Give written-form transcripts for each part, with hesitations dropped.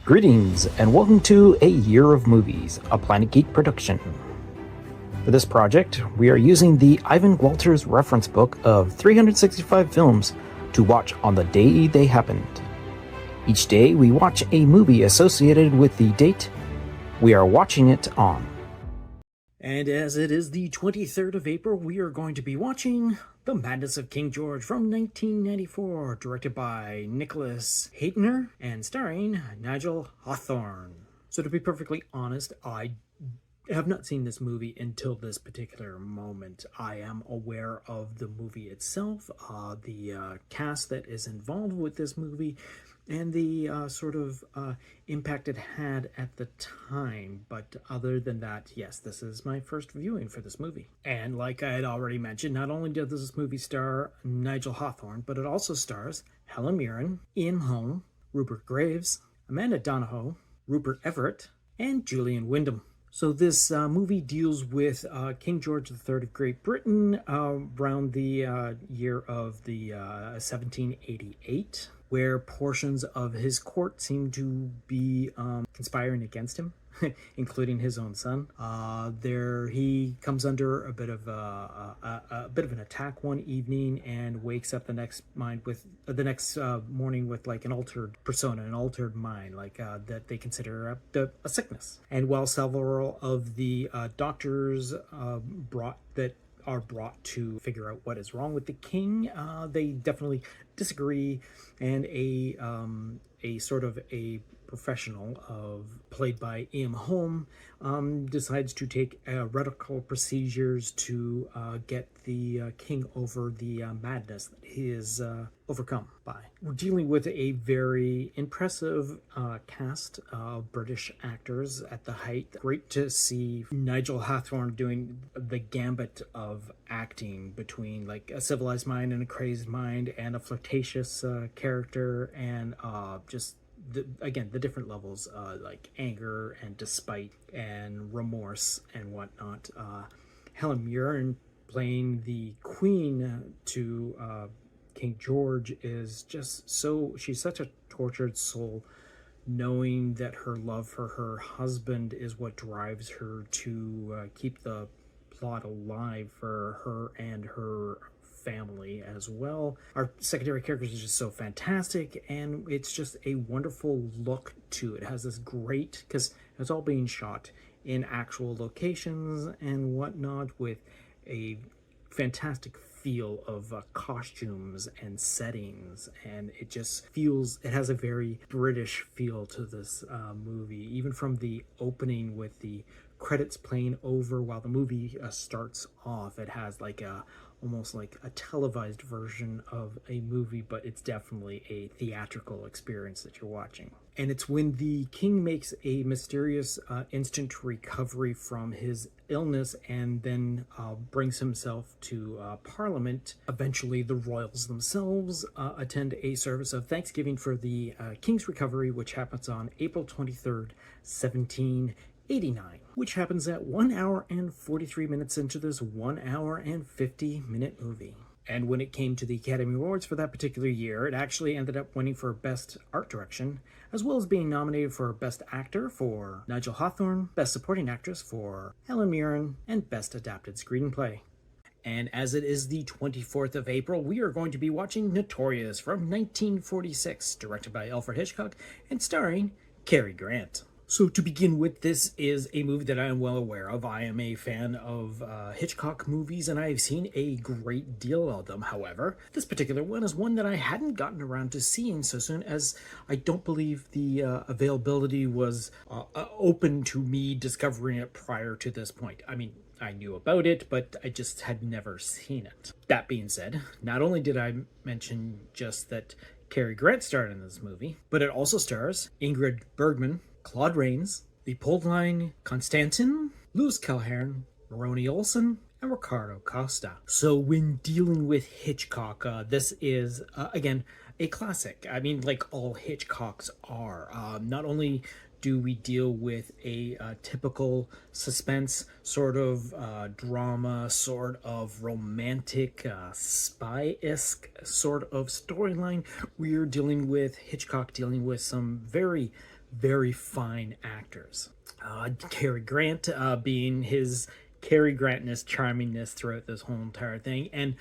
Greetings, and welcome to A Year of Movies, a Planet Geek production. For this project, we are using the Ivan Walters reference book of 365 films to watch on the day they happened. Each day, we watch a movie associated with the date we are watching it on. And as it is the 23rd of April, we are going to be watching The Madness of King George from 1994, directed by Nicholas Haytner and starring Nigel Hawthorne. So to be perfectly honest, I have not seen this movie until this particular moment. I am aware of the movie itself, the cast that is involved with this movie, and the impact it had at the time. But other than that, yes, this is my first viewing for this movie. And like I had already mentioned, not only does this movie star Nigel Hawthorne, but it also stars Helen Mirren, Ian Holm, Rupert Graves, Amanda Donohoe, Rupert Everett, and Julian Wyndham. So this movie deals with King George III of Great Britain around the year of the 1788, where portions of his court seem to be conspiring against him, including his own son. There he comes under a bit of an attack one evening and wakes up the next morning with like an altered persona, an altered mind, like that they consider a sickness. And while several of the doctors are brought to figure out what is wrong with the king, they definitely disagree, and a professional played by Ian Holm decides to take radical procedures to get the king over the madness that he is overcome by. We're dealing with a very impressive cast of British actors at the height. Great to see Nigel Hawthorne doing the gambit of acting between like a civilized mind and a crazed mind, and a flirtatious character, and the different levels, like anger and despite and remorse and whatnot. Helen Mirren playing the queen to King George is just she's such a tortured soul, knowing that her love for her husband is what drives her to keep the plot alive for her and her family as well. Our secondary characters are just so fantastic, and it's just a wonderful look to it. It has this great, because it's all being shot in actual locations and whatnot, with a fantastic feel of costumes and settings, and it has a very British feel to this movie, even from the opening with the credits playing over while the movie starts off. It has like almost like a televised version of a movie, but it's definitely a theatrical experience that you're watching. And it's when the king makes a mysterious instant recovery from his illness and then brings himself to Parliament. Eventually, the royals themselves attend a service of Thanksgiving for the king's recovery, which happens on April 23rd, 1789, which happens at 1 hour and 43 minutes into this 1 hour and 50-minute movie. And when it came to the Academy Awards for that particular year, it actually ended up winning for Best Art Direction, as well as being nominated for Best Actor for Nigel Hawthorne, Best Supporting Actress for Helen Mirren, and Best Adapted Screenplay. And as it is the 24th of April, we are going to be watching Notorious from 1946, directed by Alfred Hitchcock and starring Cary Grant. So to begin with, this is a movie that I am well aware of. I am a fan of Hitchcock movies, and I have seen a great deal of them. However, this particular one is one that I hadn't gotten around to seeing so soon, as I don't believe the availability was open to me discovering it prior to this point. I mean, I knew about it, but I just had never seen it. That being said, not only did I mention just that Cary Grant starred in this movie, but it also stars Ingrid Bergman, Claude Rains, Leopoldine Constantin, Louis Calhern, Maroni Olson, and Ricardo Costa. So when dealing with Hitchcock, this is, again, a classic. I mean, like all Hitchcocks are. Not only do we deal with a typical suspense sort of drama, sort of romantic, spy-esque sort of storyline, we're dealing with Hitchcock dealing with some very very fine actors. Cary Grant being his Cary Grantness, charmingness throughout this whole entire thing, and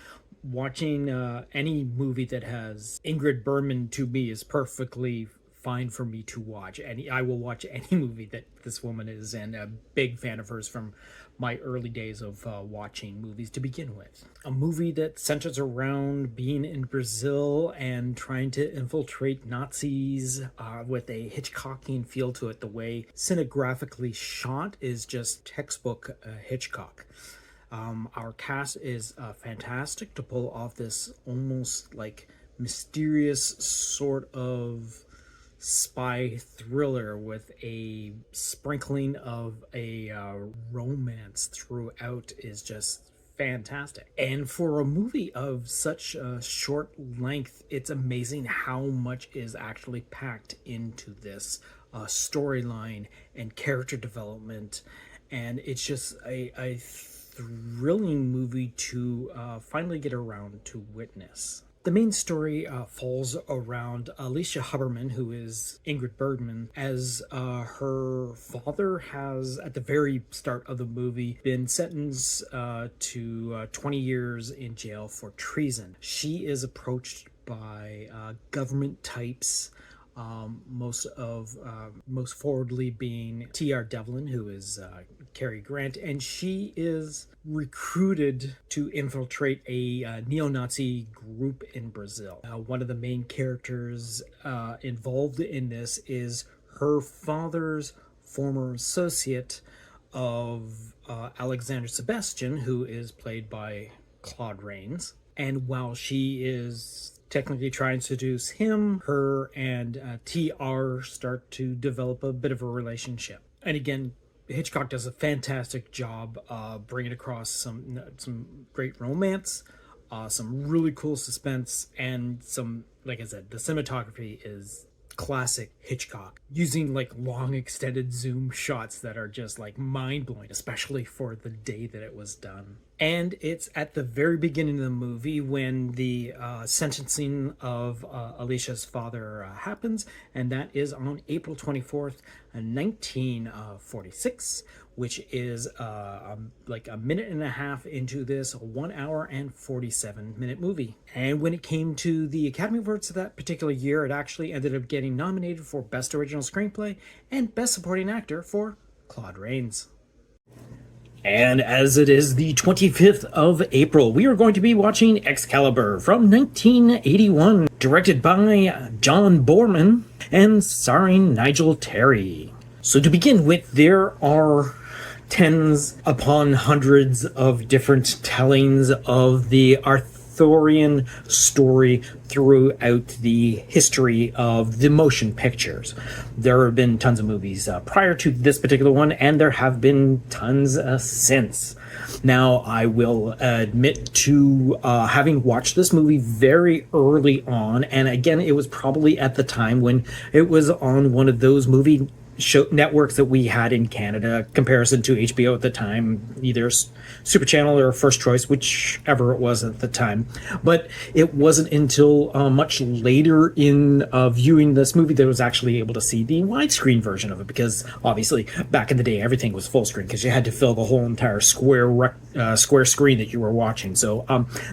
watching any movie that has Ingrid Bergman to me is perfectly fine for me to watch. I will watch any movie that this woman is, and a big fan of hers from my early days of watching movies to begin with. A movie that centers around being in Brazil and trying to infiltrate Nazis with a Hitchcockian feel to it. The way cinematographically shot is just textbook Hitchcock. Our cast is fantastic to pull off this almost like mysterious sort of spy thriller with a sprinkling of a romance throughout is just fantastic. And for a movie of such a short length, it's amazing how much is actually packed into this storyline and character development. And it's just a thrilling movie to finally get around to witness. The main story falls around Alicia Huberman, who is Ingrid Bergman, as her father has, at the very start of the movie, been sentenced to 20 years in jail for treason. She is approached by government types, most forwardly being T.R. Devlin, who is Cary Grant, and she is recruited to infiltrate a neo-Nazi group in Brazil. One of the main characters involved in this is her father's former associate of Alexander Sebastian, who is played by Claude Rains. And while she is technically trying to seduce him, her and TR start to develop a bit of a relationship. And again, Hitchcock does a fantastic job bringing across some great romance, some really cool suspense, and some, like I said, the cinematography is classic Hitchcock, using like long extended zoom shots that are just like mind-blowing, especially for the day that it was done. And it's at the very beginning of the movie when the sentencing of Alicia's father happens, and that is on April 24th, 1946, which is like a minute and a half into this 1 hour and 47-minute movie. And when it came to the Academy Awards of that particular year, it actually ended up getting nominated for Best Original Screenplay and Best Supporting Actor for Claude Rains. And as it is the 25th of April, we are going to be watching Excalibur from 1981, directed by John Boorman and starring Nigel Terry. So to begin with, there are tens upon hundreds of different tellings of the Arthurian story throughout the history of the motion pictures. There have been tons of movies prior to this particular one, and there have been tons since. Now, I will admit to having watched this movie very early on, and again, it was probably at the time when it was on one of those movie show networks that we had in Canada, comparison to HBO at the time, either Super Channel or First Choice, whichever it was at the time. But it wasn't until much later in viewing this movie that I was actually able to see the widescreen version of it, because obviously back in the day everything was full screen because you had to fill the whole entire square screen that you were watching. So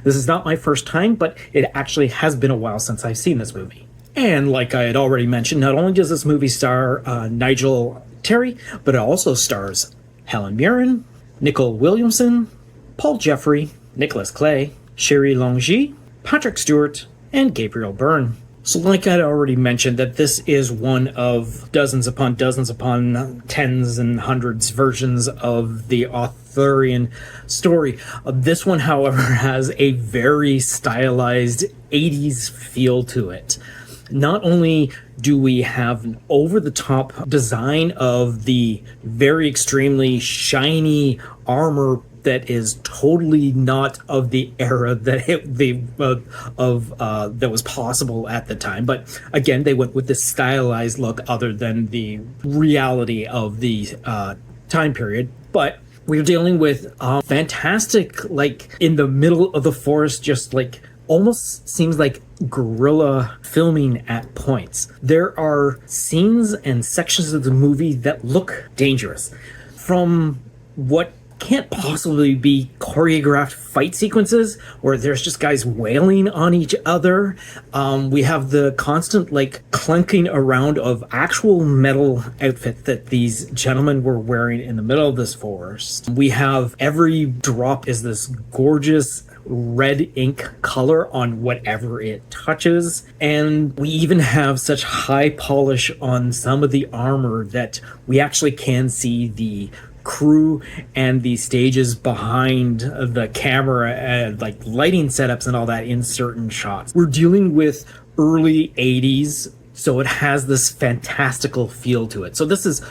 this is not my first time, but it actually has been a while since I've seen this movie. And like I had already mentioned, not only does this movie star Nigel Terry, but it also stars Helen Mirren, Nicole Williamson, Paul Jeffrey, Nicholas Clay, Sherry Longy, Patrick Stewart, and Gabriel Byrne. So like I'd already mentioned, that this is one of dozens upon tens and hundreds versions of the Arthurian story. This one, however, has a very stylized 80s feel to it. Not only do we have an over-the-top design of the very extremely shiny armor that is totally not of the era that that was possible at the time, but again, they went with this stylized look other than the reality of the time period. But we're dealing with fantastic, like in the middle of the forest, just like almost seems like guerrilla filming at points. There are scenes and sections of the movie that look dangerous. From what can't possibly be choreographed fight sequences where there's just guys wailing on each other. We have the constant like clunking around of actual metal outfit that these gentlemen were wearing in the middle of this forest. We have every drop is this gorgeous red ink color on whatever it touches, and we even have such high polish on some of the armor that we actually can see the crew and the stages behind the camera and like lighting setups and all that in certain shots. We're dealing with early 80s, so it has this fantastical feel to it. So this is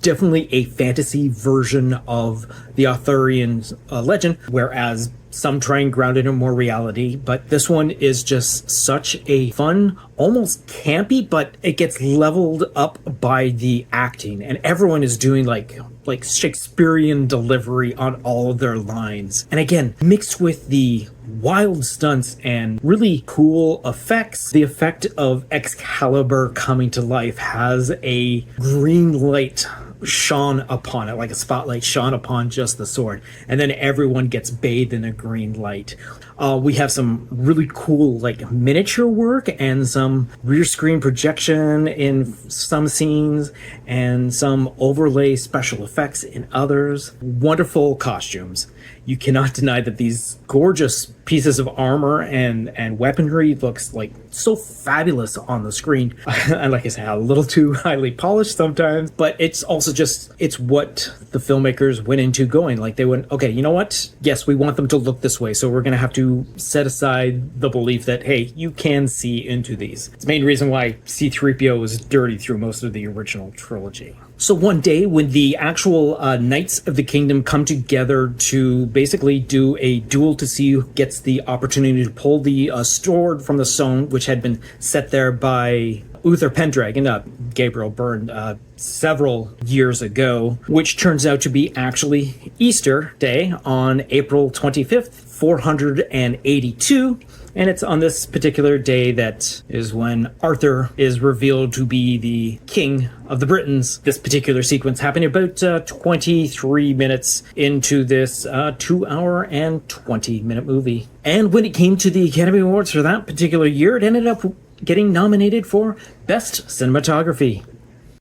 definitely a fantasy version of the Arthurian legend, whereas some try and ground it in more reality, but this one is just such a fun, almost campy, but it gets leveled up by the acting, and everyone is doing like Shakespearean delivery on all of their lines. And again, mixed with the wild stunts and really cool effects, the effect of Excalibur coming to life has a green light shone upon it, like a spotlight shone upon just the sword, and then everyone gets bathed in a green light. We have some really cool like miniature work and some rear screen projection in some scenes and some overlay special effects in others. Wonderful costumes. You cannot deny that these gorgeous pieces of armor and weaponry looks like so fabulous on the screen. And like I said, a little too highly polished sometimes, but it's also just, it's what the filmmakers went into going. Like they went, okay, you know what? Yes, we want them to look this way, so we're going to have to set aside the belief that, hey, you can see into these. It's the main reason why C-3PO was dirty through most of the original trilogy. So one day when the actual Knights of the Kingdom come together to basically do a duel to see who gets the opportunity to pull the sword from the stone, which had been set there by Uther Pendragon, Gabriel Byrne, several years ago, which turns out to be actually Easter Day on April 25th, 482. And it's on this particular day that is when Arthur is revealed to be the king of the Britons. This particular sequence happened about 23 minutes into this 2 hour and 20-minute movie. And when it came to the Academy Awards for that particular year, it ended up getting nominated for Best Cinematography.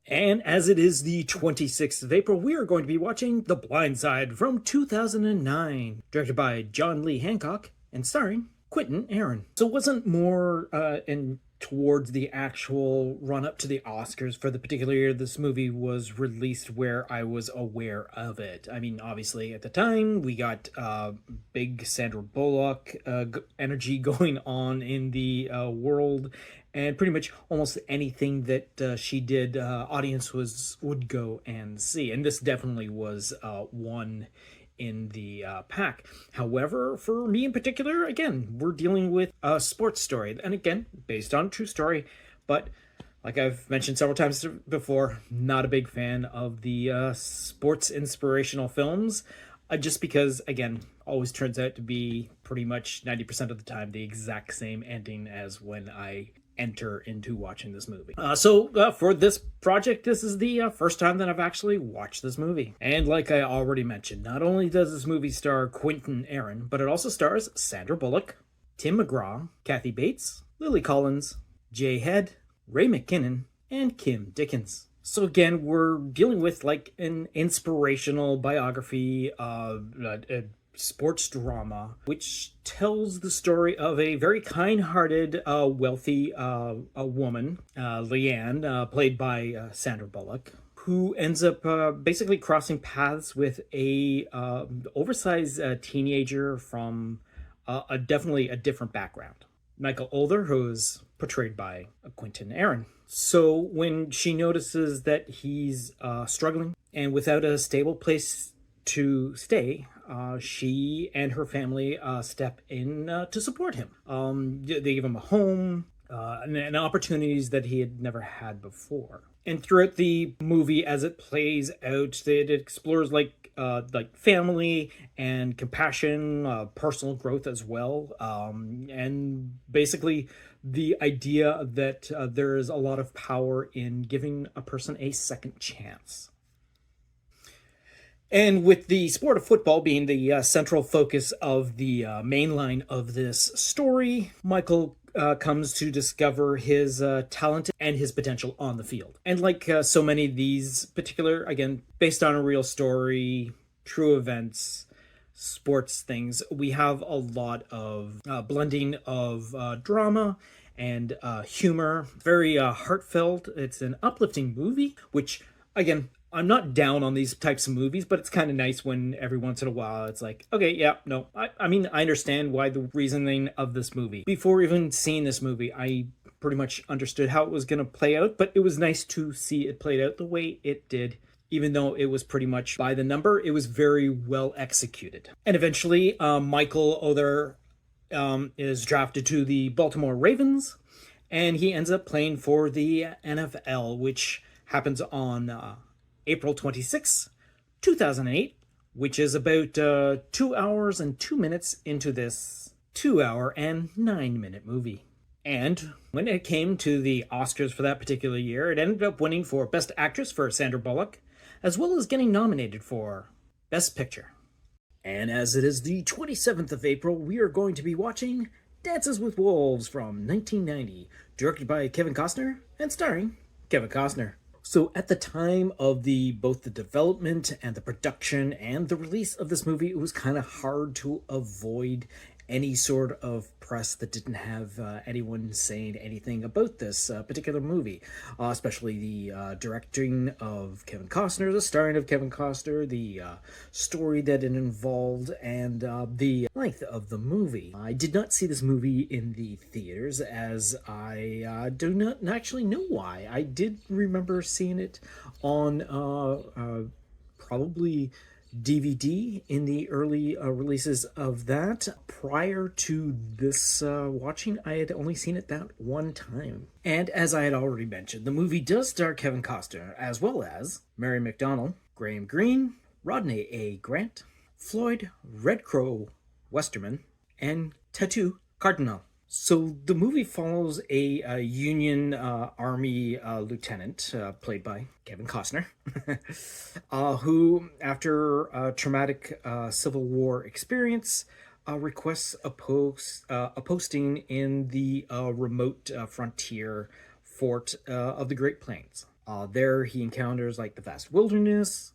And as it is the 26th of April, we are going to be watching The Blind Side from 2009, directed by John Lee Hancock and starring Quentin Aaron. So it wasn't more in towards the actual run-up to the Oscars for the particular year this movie was released where I was aware of it. I mean, obviously, at the time, we got big Sandra Bullock energy going on in the world, and pretty much almost anything that she did, audience would go and see. And this definitely was one in the pack. However, for me in particular, again, we're dealing with a sports story, and again, based on a true story, but like I've mentioned several times before, not a big fan of the sports inspirational films, just because, again, always turns out to be pretty much 90% of the time the exact same ending as when I enter into watching this movie. So for this project, this is the first time that I've actually watched this movie. And like I already mentioned, not only does this movie star Quentin Aaron, but it also stars Sandra Bullock, Tim McGraw, Kathy Bates, Lily Collins, Jay Head, Ray McKinnon, and Kim Dickens. So again, we're dealing with like an inspirational biography, sports drama, which tells the story of a very kind-hearted, wealthy woman, Leanne, played by Sandra Bullock, who ends up basically crossing paths with a oversized teenager from definitely a different background, Michael Older, who's portrayed by Quentin Aaron. So when she notices that he's struggling and without a stable place to stay, she and her family step in to support him. They give him a home and opportunities that he had never had before. And throughout the movie, as it plays out, it explores like family and compassion, personal growth as well, and basically the idea that there is a lot of power in giving a person a second chance. And with the sport of football being the central focus of the main line of this story, Michael comes to discover his talent and his potential on the field. And like so many of these particular, again, based on a real story, true events, sports things, we have a lot of blending of drama and humor. Very heartfelt. It's an uplifting movie, which, again, I'm not down on these types of movies, but it's kind of nice when every once in a while it's like, okay, yeah, no, I mean, I understand why the reasoning of this movie. Before even seeing this movie, I pretty much understood how it was going to play out, but it was nice to see it played out the way it did. Even though it was pretty much by the number, it was very well executed. And eventually, Michael Other is drafted to the Baltimore Ravens, and he ends up playing for the NFL, which happens on April 26, 2008, which is about 2 hours and 2 minutes into this 2 hour and 9 minute movie. And when it came to the Oscars for that particular year, it ended up winning for Best Actress for Sandra Bullock, as well as getting nominated for Best Picture. And as it is the 27th of April, we are going to be watching Dances with Wolves from 1990, directed by Kevin Costner and starring Kevin Costner. So at the time of both the development and the production and the release of this movie, it was kind of hard to avoid any sort of press that didn't have anyone saying anything about this particular movie, especially the directing of Kevin Costner, the starring of Kevin Costner, the story that it involved, and the length of the movie. I did not see this movie in the theaters, as I do not actually know why. I did remember seeing it on probably DVD in the early releases of that. Prior to this watching, I had only seen it that one time. And as I had already mentioned, the movie does star Kevin Costner, as well as Mary McDonnell, Graham Greene, Rodney A. Grant, Floyd Red Crow Westerman, and Tattoo Cardinal. So the movie follows a Union Army lieutenant, played by Kevin Costner, who, after a traumatic Civil War experience, requests a posting in the remote frontier fort of the Great Plains. There he encounters like the vast wilderness,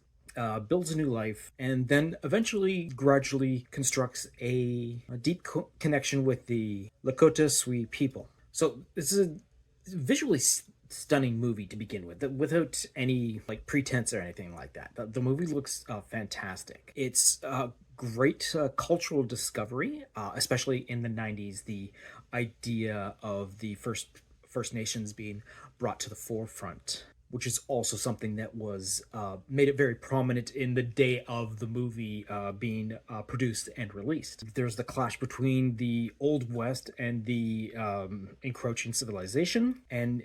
builds a new life, and then eventually gradually constructs a deep connection with the Lakota Sioux people. So this is a visually stunning movie to begin with, without any like pretense or anything like that. The movie looks fantastic. It's a great cultural discovery, especially in the 90s, the idea of the First Nations being brought to the forefront, which is also something that was made it very prominent in the day of the movie being produced and released. There's the clash between the Old West and the encroaching civilization, and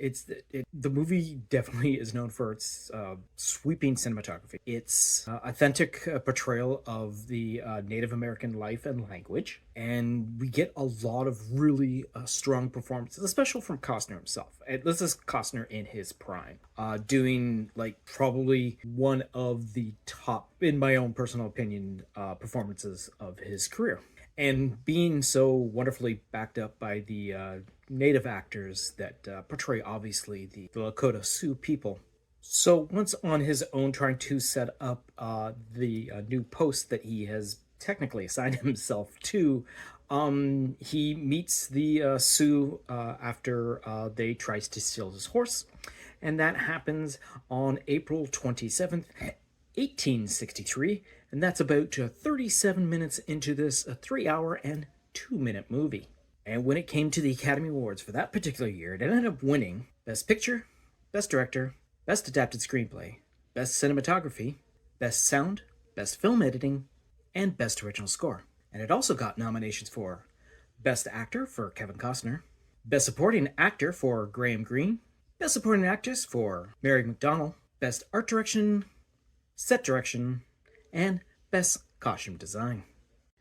the movie definitely is known for its sweeping cinematography. Its authentic portrayal of the Native American life and language, and we get a lot of really strong performances, especially from Costner himself. And this is Costner in his prime, doing like probably one of the top, in my own personal opinion, performances of his career. And being so wonderfully backed up by the native actors that portray, obviously, the Lakota Sioux people. So once on his own, trying to set up the new post that he has technically assigned himself to, he meets the Sioux after they tries to steal his horse, and that happens on April 27th, 1863, and that's about 37 minutes into this 3 hour and 2 minute movie. And when it came to the Academy Awards for that particular year, it ended up winning Best Picture, Best Director, Best Adapted Screenplay, Best Cinematography, Best Sound, Best Film Editing, and Best Original Score. And it also got nominations for Best Actor for Kevin Costner, Best Supporting Actor for Graham Greene, Best Supporting Actress for Mary McDonnell, Best Art Direction, Set Direction, and Best Costume Design.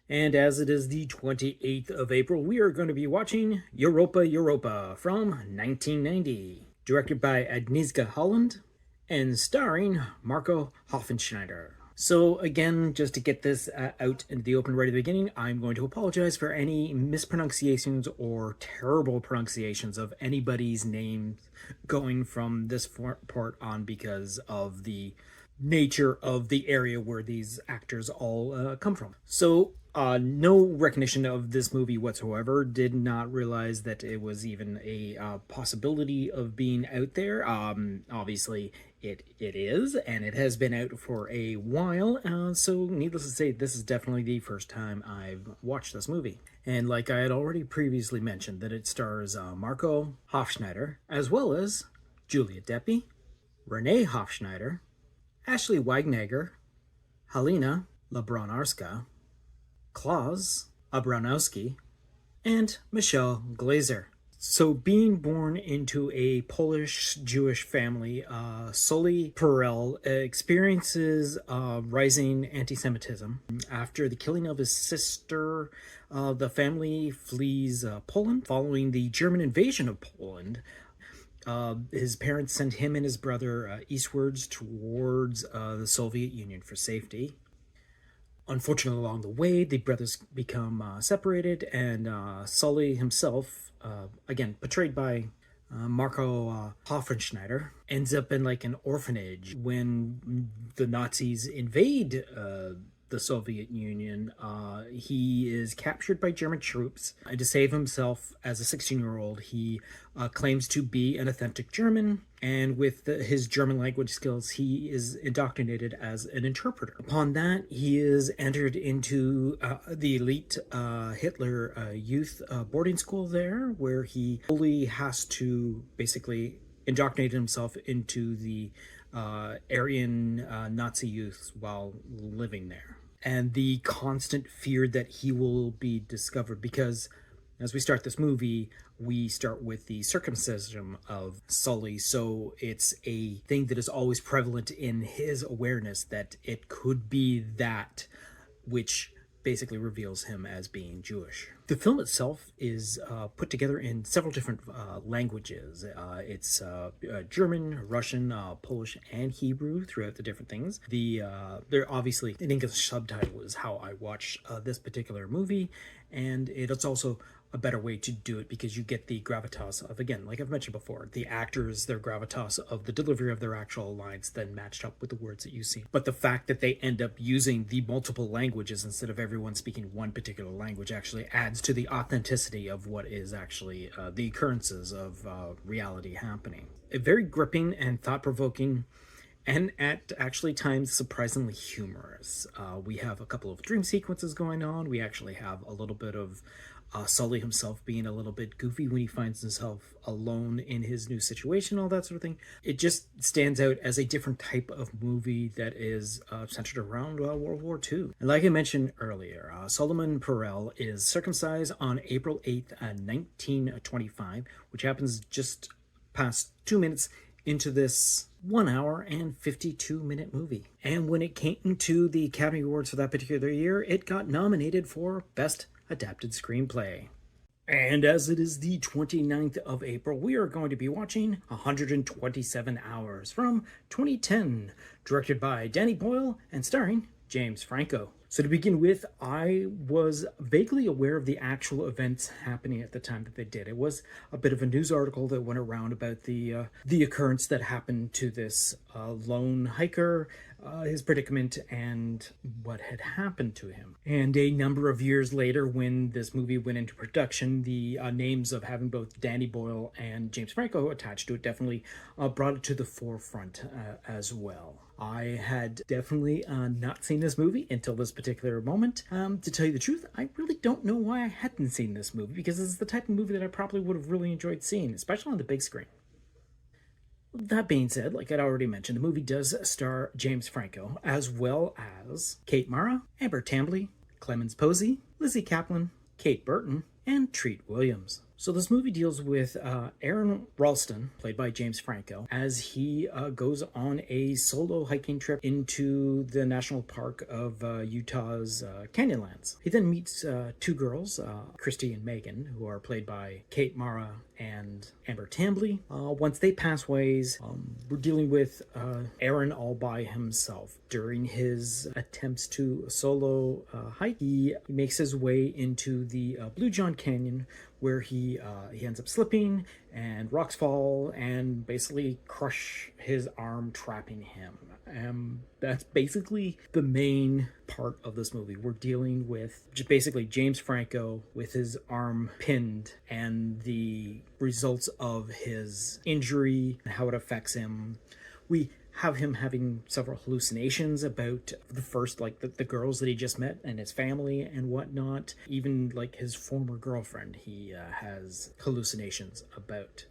And as it is the 28th of April, we are going to be watching Europa, Europa from 1990, directed by Agnieszka Holland and starring Marco Hoffenschneider. So again, just to get this out into the open right at the beginning, I'm going to apologize for any mispronunciations or terrible pronunciations of anybody's names going from this part on because of the nature of the area where these actors all come from. So no recognition of this movie whatsoever. Did not realize that it was even a possibility of being out there. Obviously, it is, and it has been out for a while. So needless to say, this is definitely the first time I've watched this movie. And like I had already previously mentioned, that it stars Marco Hofschneider, as well as Julia Deppy, Renee Hofschneider, Ashley Wagnagger, Halina Labronarska, Klaus Abranowski, and Michelle Glazer. So being born into a Polish-Jewish family, Sully Perel experiences rising anti-Semitism. After the killing of his sister, the family flees Poland. Following the German invasion of Poland, his parents sent him and his brother eastwards towards the Soviet Union for safety. Unfortunately, along the way, the brothers become separated, and Sully himself, again portrayed by Marco Hoffenschneider, ends up in like an orphanage when the Nazis invade the Soviet Union. He is captured by German troops, and to save himself as a 16-year-old, he claims to be an authentic German, and with his German language skills, he is indoctrinated as an interpreter. Upon that, he is entered into the elite Hitler youth boarding school there, where he fully has to basically indoctrinate himself into the Aryan Nazi youths while living there. And the constant fear that he will be discovered, because as we start this movie, we start with the circumcision of Sully, so it's a thing that is always prevalent in his awareness that it could be that which basically reveals him as being Jewish. The film itself is put together in several different languages. It's German, Russian, Polish, and Hebrew throughout the different things. There obviously an English subtitle is how I watch this particular movie, and it's also a better way to do it because you get the gravitas of, again, like I've mentioned before, the actors, their gravitas of the delivery of their actual lines then matched up with the words that you see. But the fact that they end up using the multiple languages instead of everyone speaking one particular language actually adds to the authenticity of what is actually the occurrences of reality happening. A very gripping and thought-provoking, and at actually times surprisingly humorous. We have a couple of dream sequences going on. We actually have a little bit of Sully himself being a little bit goofy when he finds himself alone in his new situation, all that sort of thing. It just stands out as a different type of movie that is centered around World War II. And like I mentioned earlier, Solomon Perel is circumcised on April 8th, 1925, which happens just past 2 minutes into this 1 hour and 52-minute movie. And when it came to the Academy Awards for that particular year, it got nominated for Best Adapted Screenplay. And as it is the 29th of April, we are going to be watching 127 Hours from 2010, directed by Danny Boyle and starring James Franco. So to begin with, I was vaguely aware of the actual events happening at the time that they did. It was a bit of a news article that went around about the occurrence that happened to this lone hiker, his predicament, and what had happened to him. And a number of years later, when this movie went into production, the names of having both Danny Boyle and James Franco attached to it definitely brought it to the forefront as well. I had definitely not seen this movie until this particular moment. To tell you the truth, I really don't know why I hadn't seen this movie, because this is the type of movie that I probably would have really enjoyed seeing, especially on the big screen. That being said, like I'd already mentioned, the movie does star James Franco, as well as Kate Mara, Amber Tamblyn, Clemens Posey, Lizzie Kaplan, Kate Burton, and Treat Williams. So this movie deals with Aaron Ralston, played by James Franco, as he goes on a solo hiking trip into the national park of Utah's Canyonlands. He then meets two girls, Christy and Megan, who are played by Kate Mara and Amber Tambley. Once they pass ways, we're dealing with Aaron all by himself. During his attempts to solo hike, he makes his way into the Blue John Canyon, where he ends up slipping and rocks fall and basically crush his arm, trapping him. That's basically the main part of this movie. We're dealing with just basically James Franco with his arm pinned and the results of his injury and how it affects him. We have him having several hallucinations about the first, like the girls that he just met and his family and whatnot. Even like his former girlfriend, he has hallucinations about.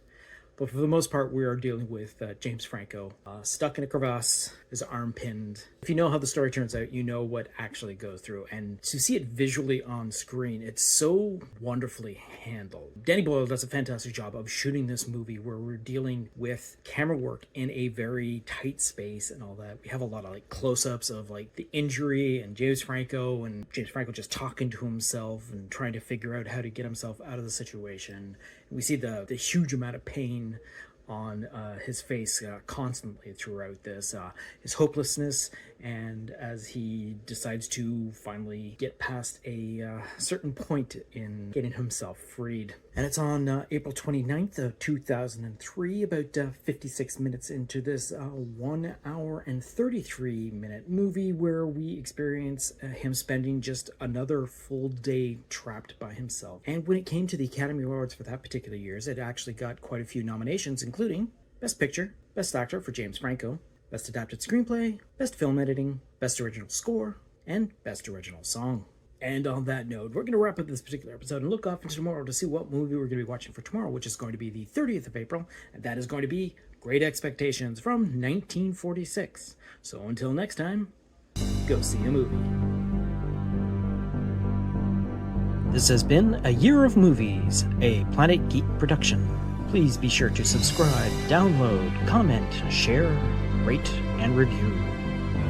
But for the most part, we are dealing with James Franco stuck in a crevasse, his arm pinned. If you know how the story turns out, you know what actually goes through. And to see it visually on screen, it's so wonderfully handled. Danny Boyle does a fantastic job of shooting this movie where we're dealing with camera work in a very tight space and all that. We have a lot of like close-ups of like the injury and James Franco just talking to himself and trying to figure out how to get himself out of the situation. We see the huge amount of pain on his face constantly throughout this, his hopelessness, and as he decides to finally get past a certain point in getting himself freed. And it's on April 29th of 2003, about 56 minutes into this 1 hour and 33 minute movie where we experience him spending just another full day trapped by himself. And when it came to the Academy Awards for that particular year, it actually got quite a few nominations, including Best Picture, Best Actor for James Franco, Best Adapted Screenplay, Best Film Editing, Best Original Score, and Best Original Song. And on that note, we're going to wrap up this particular episode and look off into tomorrow to see what movie we're going to be watching for tomorrow, which is going to be the 30th of April, and that is going to be Great Expectations from 1946. So until next time, go see a movie. This has been A Year of Movies, a Planet Geek production. Please be sure to subscribe, download, comment, share, rate, and review.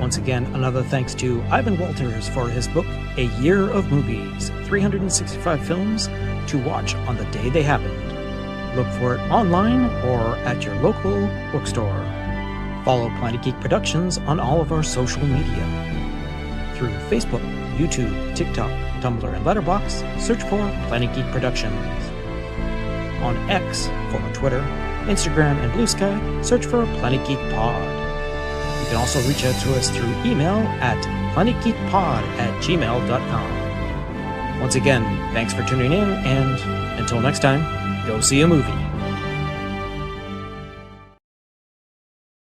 Once again, another thanks to Ivan Walters for his book, A Year of Movies, 365 films to watch on the day they happened. Look for it online or at your local bookstore. Follow Planet Geek Productions on all of our social media. Through Facebook, YouTube, TikTok, Tumblr, and Letterboxd, search for Planet Geek Productions. On X, former Twitter, Instagram, and Blue Sky, search for Planet Geek Pod. You can also reach out to us through email at planetgeekpod@gmail.com. Once again, thanks for tuning in, and until next time, go see a movie.